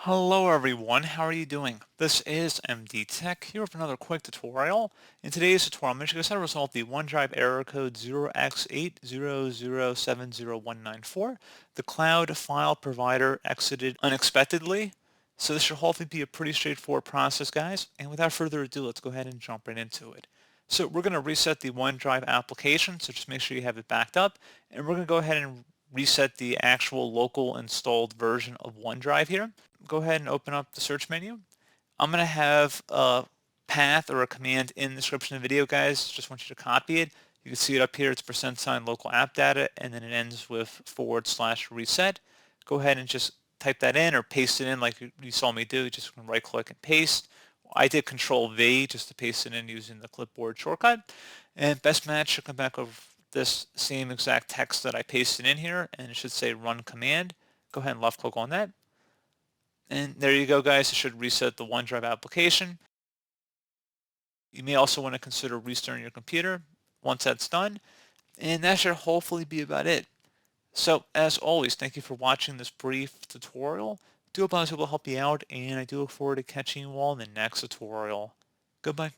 Hello everyone, how are you doing? This is MD Tech here with another quick tutorial. In today's tutorial, I'm going to show you how to resolve the OneDrive error code 0x80070194. The cloud file provider exited unexpectedly. So this should hopefully be a pretty straightforward process, guys. And without further ado, let's go ahead and jump right into it. So we're going to reset the OneDrive application, so just make sure you have it backed up. And we're going to go ahead and reset the actual local installed version of OneDrive here. Go ahead and open up the search menu. I'm going to have a path or a command in the description of the video, guys. Just want you to copy it. You can see it up here. It's % local app data, and then it ends with /reset. Go ahead and just type that in or paste it in like you saw me do. Just right click and paste. I did Control V just to paste it in using the clipboard shortcut. And best match should come back over this same exact text that I pasted in here, and it should say run command. Go ahead and left click on that. And there you go, guys. It should reset the OneDrive application. You may also want to consider restarting your computer once that's done. And that should hopefully be about it. So, as always, thank you for watching this brief tutorial. I do hope I was able to help you out, and I do look forward to catching you all in the next tutorial. Goodbye.